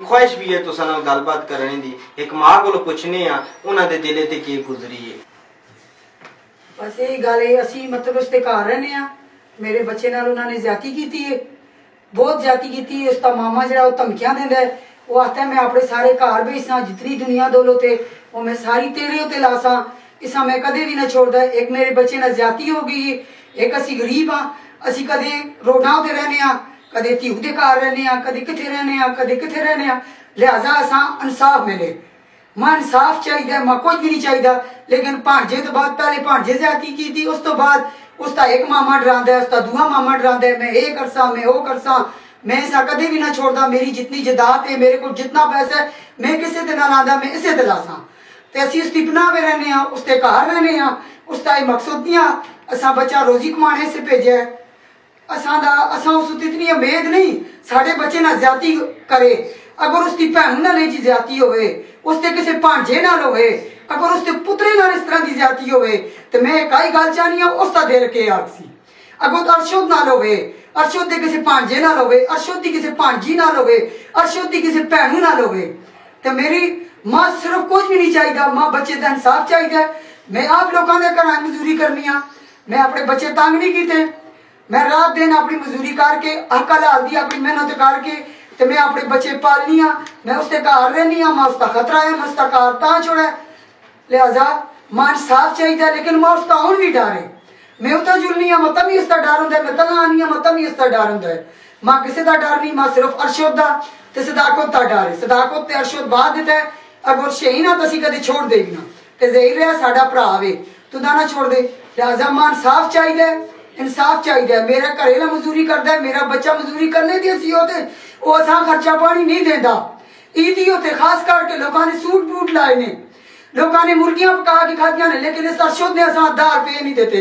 ख्वाहिश भी है तुसां नाल गलबात करने दी। एक मां कोलों पुछने आ उन्हां दे दिले ते की गुजरी है। बस यही गल है, असी मतलब उसके घर रहने आ, मेरे बच्चे नाल उन्होंने ज्यादती की है, बहुत ज्यादती की है। उसका मामा जो धमकियां देंदा है, वो आता है मैं अपने सारे घर भेजना, जितनी दुनिया दौलत है वो मैं सारी तेरे उत्ते लासा, इसा मैं कदे भी ना छोड़दा। एक मेरे बच्चे नाल ज्यादती हो गई है, एक असी गरीब हाँ, असी कदे रोडां उत्ते रहने आ, कदे ध्यू दे घर रहने आ, कदे किथे रहने आ, कदे किथे रहने आ। लिहाजा असा इंसाफ मिले, मां इंसाफ चाहिए, मां कुछ भी नहीं चाहिए। लेकिन भांजे तो बाद पहले भांजे ज्यादती की थी, उस तो बाद उसका एक मामा डरांदा है, उसका दूआ मामा डरांदा है, मैं ये करसा मैं वो करसा, मैं इसा कदे भी ना छोड़दा। मेरी जितनी जायदाद है, मेरे को जितना पैसा है, मैं किसी ते ना लांदा, मैं इसे ते लासा। ते असी उसकी पनाह में रहने आ, उसके घर रहने आ। उसका ये मकसद नहीं आ असा बच्चा रोजी कमाने से भेजा है, असा उस इतनी उम्मीद नहीं साढ़े बच्चे ना ज्यादती करे। अगर उसकी भैन नाल जी ज्यादती होवे, उसके किसी भांजे नाल होवे, अगर उसके पुत्रे नाल इस तरह की ज्यादती होवे, तो मैं एक ही गल चाहनी हाँ, उसका दिल के आखसी। अगर अरशद नाल होवे, अरशद के किसी भांजे नाल होवे, अरशद की किसी भांजी नाल होवे, अरशद की किसी भैन नाल होवे, तो मेरी मां सिर्फ कुछ भी नहीं चाहिए, मां बच्चे का इंसाफ चाहिए। मैं आप लोगों के घर मजदूरी करनी आ, मैं अपने बच्चे तंग नहीं किए, मैं रात दिन अपनी मजदूरी करके हक हलाल दी अपनी मेहनत करके ते मैं अपने बच्चे पालनी आ, मैं उसके घर रहनी आ, मैं उसका खतरा है, मैं उसका घर तां छोड़ा। लिहाजा मां इंसाफ चाहिए, लेकिन मां उसका हूं भी डर है। मैं उतना जुलनी आ, मतलब भी उसका डर होंगे, मैं तला आनी आ, मतलब भी उसका डर होंगे। मां किसी का डर नहीं, मां सिर्फ अरशद का ते सदाकत का डर है। सदाकत ते अरशद बाद देता है, अगर शही ना तो असी कदे छोड़ दे भी ना, ते ज़हीर है साडा भरा वे, तू ना छोड़ दे। लिहाजा मां इंसाफ चाहिए, इंसाफ चाहिए। मेरा घरेला मजदूरी करता है, मेरा बच्चा मजदूरी करने दी असी होते वो असा खर्चा पानी नहीं देता। ईदी होते खास करके लोगों ने सूट बूट लाए ने, लोगों ने मुर्गियां पका के खादिया ने, लेकिन इस अरशद ने असा 10 रुपये नहीं देते।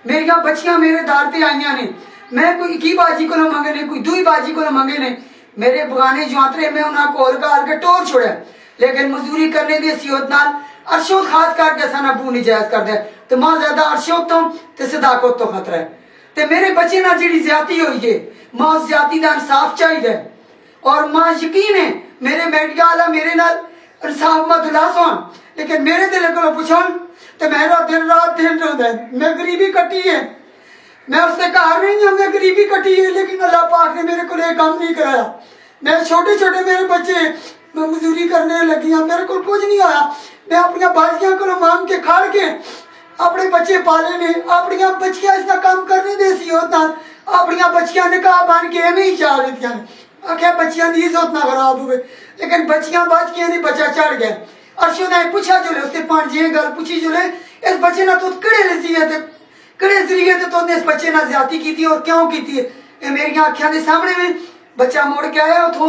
मेरिया बच्चियां मेरे दार पे आईया ने, मैं कोई की बाजी को मंगे ने, कोई दुई बाजी को मंगे ने, मेरे बगाने जुआतरे में उन्होंने कोल गाल के टोर छोड़ा, लेकिन मजदूरी करने की असीयत नाल अरशद खास करके असा अबू निजायज कर दे। तो मां ज्यादा अरशद तो सदाकत तो खतरा है। तो मेरे बच्चे ना जी ज्यादती हुई है, मां उस ज्यादती का इंसाफ चाहिए। और मां यकीन है मेरे मेडिया वाला मेरे नाल इंसाफ मत दिलास हो, लेकिन मेरे दिल को पुछन तो मेरा दिन रात दिन रोंदा है। मैं गरीबी कटी है, मैं उससे घर नहीं हूं, मैं गरीबी कटी है, लेकिन अल्लाह पाक ने मेरे को ये काम नहीं कराया। मैं छोटे छोटे मेरे बच्चे मैं मजदूरी करने लगी हाँ, मेरे को कुछ नहीं आया। मैं अपनी बाजियां को मांग के खाड़ के अपने बच्चे पाले ने, अपन बच्चियां इसका काम करने दे सी होता, अपन बच्चियां ने कहा बन के एवं ही चाल दी आख्या बच्चियां की इज्जत ना खराब हुए, लेकिन बच्चियां बच के नहीं, बच्चा चढ़ गया। अरशद ने पूछा जुले उसके भांजे गल पूछी जुले, इस बच्चे ने तू कड़े नसीहत कड़े जरिए तो तुमने इस बच्चे ने ज्यादती की थी और क्यों की थी? मेरी अखियां के सामने में बच्चा मुड़ के आया उतो,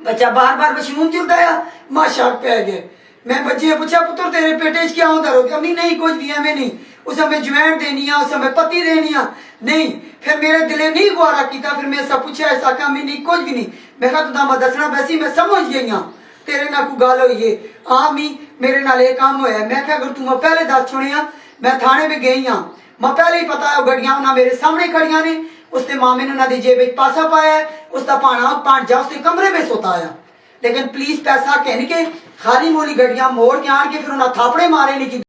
बच्चा बार बार मशरूम चुलता आया, मां शक पै गए। मैं बच्चे ने पूछा पुत्र तेरे पेटे क्या होता रोटी? अम्मी नहीं कुछ भी हमें नहीं, उस समय ज्वाइन देनी है, उस समय पत्ती देनी है नहीं। फिर मेरे दिले नहीं गुआरा किया, फिर मैं सब पूछा ऐसा कहा अम्मी नहीं कुछ भी नहीं। मैं कहा तुदा मैं दसना वैसी मैं समझ गई हाँ, तेरे ना कोई गल हुई है? हाँ अम्मी मेरे नाल ये काम होया। मैं कहा अगर तू मैं पहले दस सुनिया, मैं थाने में गई हाँ, मैं पहले ही पता है गड्डियां उन्हें मेरे सामने खड़िया ने, उसके मामे ने उन्होंने जेब पासा पाया है, उसका भांजा उसके कमरे में सोता आया। लेकिन पुलिस पैसा कहने के खाली मोली गड्डियां मोड़ के आन के फिर उन्हें थापड़े मारे नहीं।